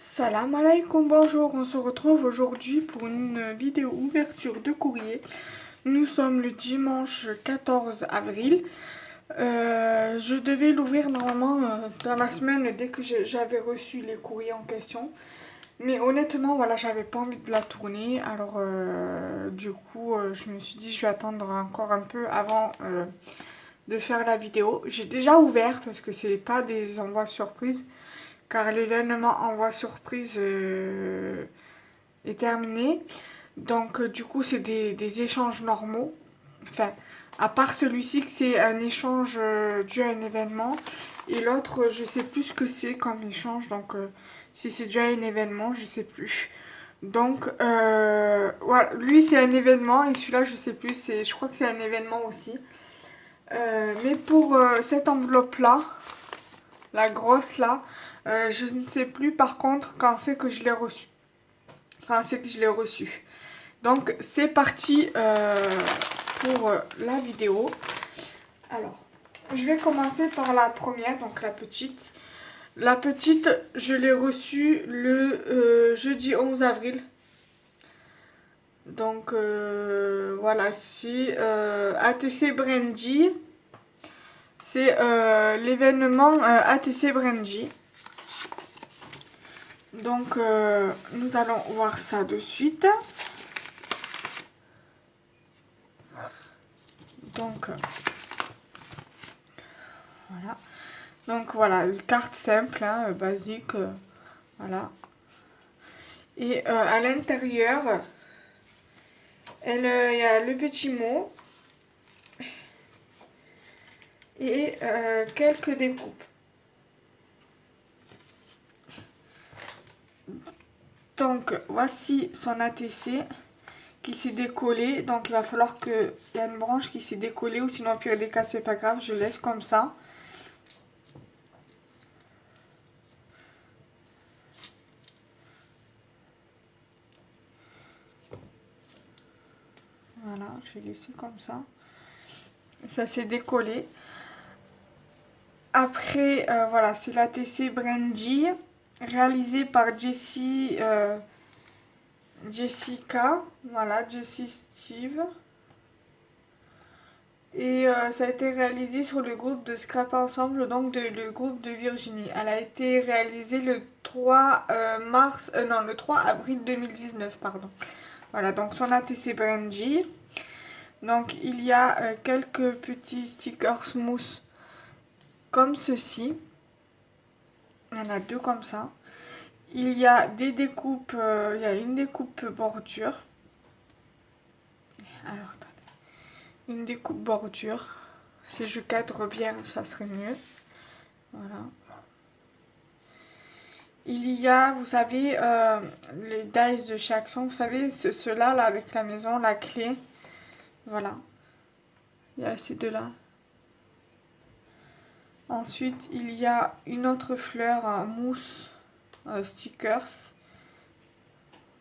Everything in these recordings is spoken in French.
Salam alaikum, bonjour, on se retrouve aujourd'hui pour une vidéo ouverture de courrier. Nous sommes le dimanche 14 avril. Je devais l'ouvrir normalement dans la semaine dès que j'avais reçu les courriers en question. Mais honnêtement, voilà, j'avais pas envie de la tourner. Alors, du coup, je me suis dit, je vais attendre encore un peu avant de faire la vidéo. J'ai déjà ouvert parce que c'est pas des envois surprises. Car l'événement envoi surprise est terminé. Donc du coup c'est des échanges normaux. Enfin, à part celui-ci que c'est un échange dû à un événement. Et l'autre, je sais plus ce que c'est comme échange. Donc si c'est dû à un événement, je sais plus. Donc voilà, lui c'est un événement et celui-là je sais plus. Je crois que c'est un événement aussi. Mais pour cette enveloppe-là, la grosse là, je ne sais plus par contre quand c'est que je l'ai reçu. Quand c'est que je l'ai reçu. Donc c'est parti pour la vidéo. Alors, je vais commencer par la première, donc la petite. La petite, je l'ai reçue le jeudi 11 avril. Donc voilà, c'est ATC Brandy. C'est l'événement ATC Brandy. Donc, nous allons voir ça de suite. Donc, voilà. Donc, voilà, une carte simple, hein, basique. Voilà. Et à l'intérieur, il y a le petit mot. Et quelques découpes. Donc, voici son ATC qui s'est décollé. Donc, il va falloir qu'il y a une branche qui s'est décollée. Ou sinon, au pire des cas, c'est pas grave. Je laisse comme ça. Voilà, je vais laisser comme ça. Ça s'est décollé. Après, voilà, c'est l'ATC Brandy, réalisé par Jessica, voilà, Jessie Steve. Et ça a été réalisé sur le groupe de Scrap Ensemble, donc le groupe de Virginie. Elle a été réalisée le 3 non, le 3 avril 2019, pardon. Voilà, donc son ATC Brandy. Donc il y a quelques petits stickers smooth comme ceci. Il y en a deux comme ça. Il y a des découpes, il y a une découpe bordure. Alors, attendez. Une découpe bordure. Si je cadre bien, ça serait mieux. Voilà. Il y a, vous savez, les dice de chaque son. Vous savez, ceux-là, là, avec la maison, la clé. Voilà. Il y a ces deux-là. Ensuite, il y a une autre fleur mousse stickers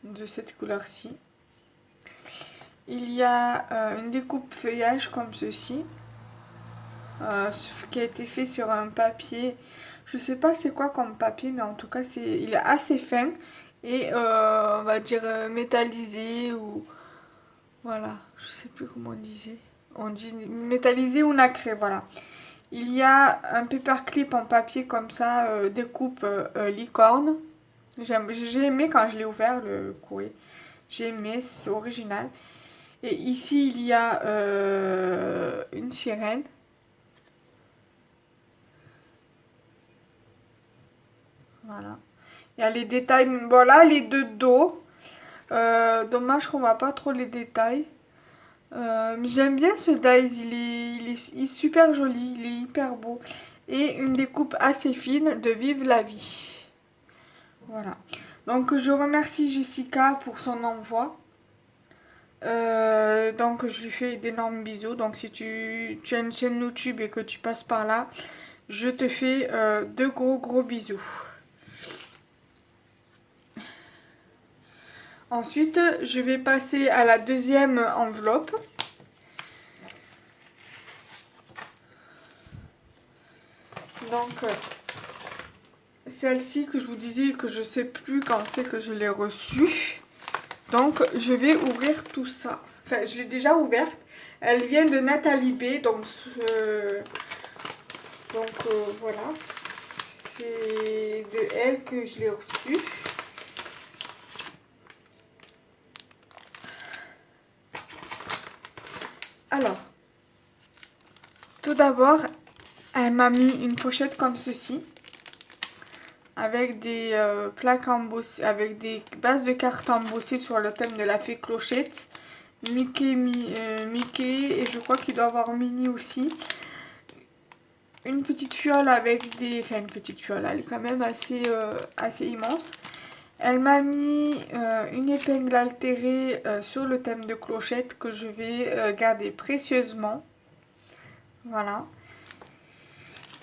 de cette couleur-ci. Il y a une découpe feuillage comme ceci, qui a été fait sur un papier. Je sais pas c'est quoi comme papier, mais en tout cas il est assez fin et on va dire métallisé ou voilà, je sais plus comment on disait. On dit métallisé ou nacré, voilà. Il y a un paperclip en papier comme ça, découpe licorne. J'ai aimé quand je l'ai ouvert le courrier. J'ai aimé, c'est original. Et ici, il y a une sirène. Voilà. Il y a les détails. Voilà, les deux dos. Dommage qu'on voit pas trop les détails. Mais j'aime bien ce dies. Il est super joli. Il est hyper beau. Et une découpe assez fine de Vive la vie. Voilà. Donc, je remercie Jessica pour son envoi. Donc je lui fais d'énormes bisous. Donc si tu as une chaîne YouTube et que tu passes par là, je te fais de gros bisous. Ensuite, je vais passer à la deuxième enveloppe. Donc celle-ci que je vous disais que je sais plus quand c'est que je l'ai reçue. Donc je vais ouvrir tout ça. Enfin, je l'ai déjà ouverte. Elle vient de Nathalie B. Donc voilà, c'est de elle que je l'ai reçue. Alors, tout d'abord, elle m'a mis une pochette comme ceci, avec des plaques embossées, avec des bases de cartes embossées sur le thème de la fée Clochette, Mickey, Mickey, et je crois qu'il doit avoir Minnie aussi. Une petite fiole avec des... Enfin, une petite fiole, elle est quand même assez immense. Elle m'a mis une épingle altérée sur le thème de Clochette que je vais garder précieusement. Voilà.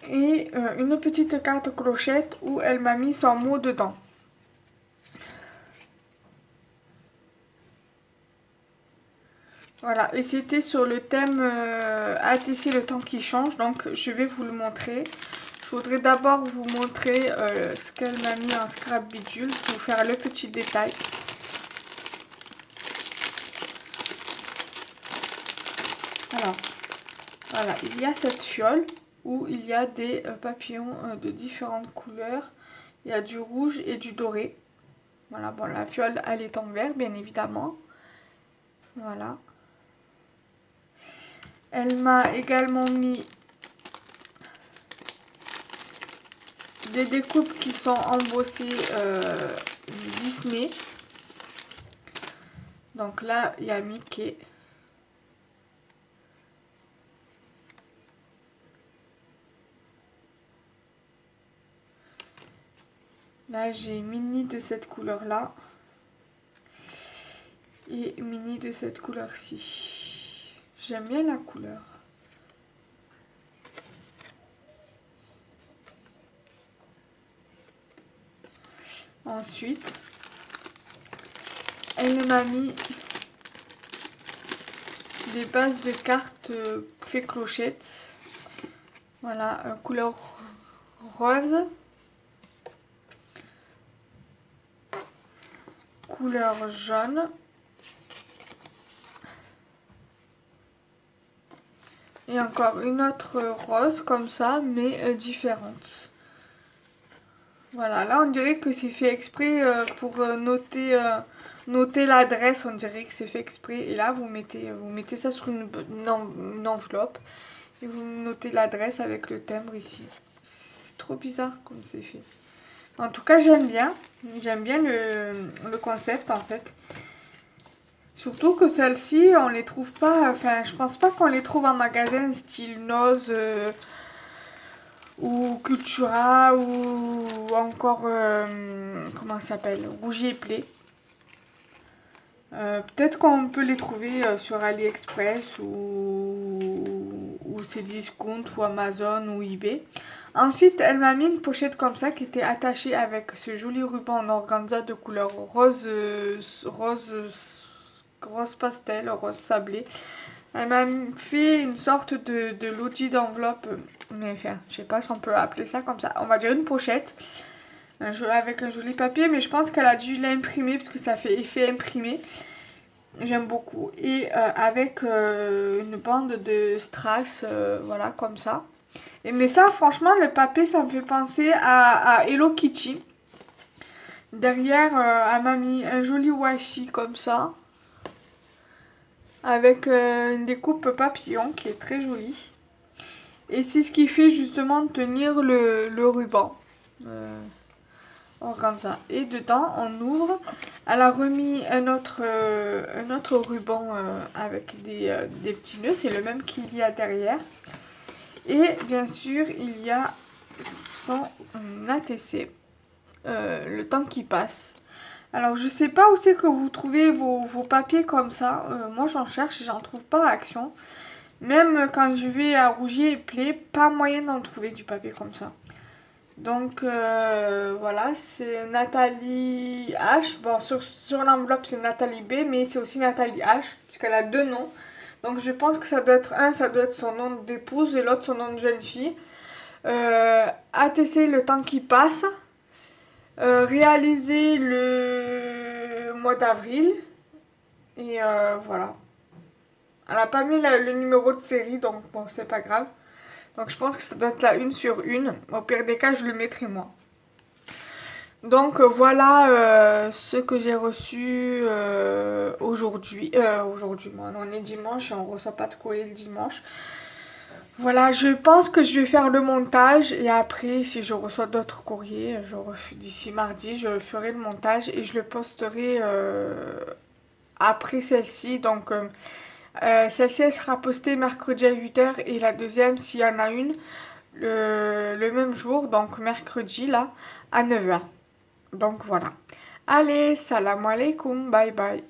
Et une petite carte Clochette où elle m'a mis son mot dedans. Voilà, et c'était sur le thème ATC le temps qui change, donc je vais vous le montrer. Je voudrais d'abord vous montrer ce qu'elle m'a mis en scrap bidule pour vous faire le petit détail. Alors, voilà, il y a cette fiole où il y a des papillons de différentes couleurs. Il y a du rouge et du doré. Voilà, bon, la fiole, elle est en vert, bien évidemment. Voilà. Elle m'a également mis des découpes qui sont embossées Disney. Donc là, il y a Mickey. Là, j'ai Minnie de cette couleur-là. Et Minnie de cette couleur-ci. J'aime bien la couleur. Ensuite, elle m'a mis des bases de cartes fée Clochette. Voilà, couleur rose. Couleur jaune. Et encore une autre rose comme ça, mais différente. Voilà, là on dirait que c'est fait exprès pour noter l'adresse, on dirait que c'est fait exprès. Et là vous mettez ça sur une enveloppe et vous notez l'adresse avec le timbre ici. C'est trop bizarre comme c'est fait. En tout cas j'aime bien le concept en fait. Surtout que celles-ci on les trouve pas, enfin je pense pas qu'on les trouve en magasin style Nose ou Cultura ou encore comment ça s'appelle, Rougier et Play. Peut-être qu'on peut les trouver sur AliExpress ou Cdiscount ou Amazon ou eBay. Ensuite, elle m'a mis une pochette comme ça qui était attachée avec ce joli ruban en organza de couleur rose, rose pastel, rose sablé. Elle m'a fait une sorte de logis d'enveloppe, mais enfin, je sais pas si on peut appeler ça comme ça. On va dire une pochette avec un joli papier, mais je pense qu'elle a dû l'imprimer parce que ça fait effet imprimé. J'aime beaucoup. Et avec une bande de strass, voilà, comme ça. Mais ça, franchement, le papier, ça me fait penser à Hello Kitty. Derrière, elle m'a mis un joli washi comme ça. Avec une découpe papillon qui est très jolie. Et c'est ce qui fait justement tenir le ruban. Comme ça. Et dedans, on ouvre. Elle a remis un autre ruban avec des petits nœuds. C'est le même qu'il y a derrière. Et bien sûr, il y a son ATC. Le temps qui passe. Alors, je sais pas où c'est que vous trouvez vos papiers comme ça. Moi, j'en cherche et j'en trouve pas à Action. Même quand je vais à Rougier et Play, pas moyen d'en trouver du papier comme ça. Donc voilà, c'est Nathalie H. Bon, sur l'enveloppe, c'est Nathalie B, mais c'est aussi Nathalie H, puisqu'elle a deux noms. Donc je pense que ça doit être ça doit être son nom d'épouse et l'autre son nom de jeune fille. ATC, le temps qui passe. réalisé le mois d'avril. Et voilà. Elle n'a pas mis le numéro de série, donc bon, c'est pas grave. Donc je pense que ça doit être la 1/1. Au pire des cas, je le mettrai moi. Donc voilà ce que j'ai reçu aujourd'hui. Aujourd'hui, moi, on est dimanche et on reçoit pas de courrier le dimanche. Voilà, je pense que je vais faire le montage et après, si je reçois d'autres courriers, d'ici mardi, je ferai le montage et je le posterai après celle-ci. Donc celle-ci, elle sera postée mercredi à 8h et la deuxième, s'il y en a une, le même jour, donc mercredi, là, à 9h. Donc voilà. Allez, salam alaikum, bye bye.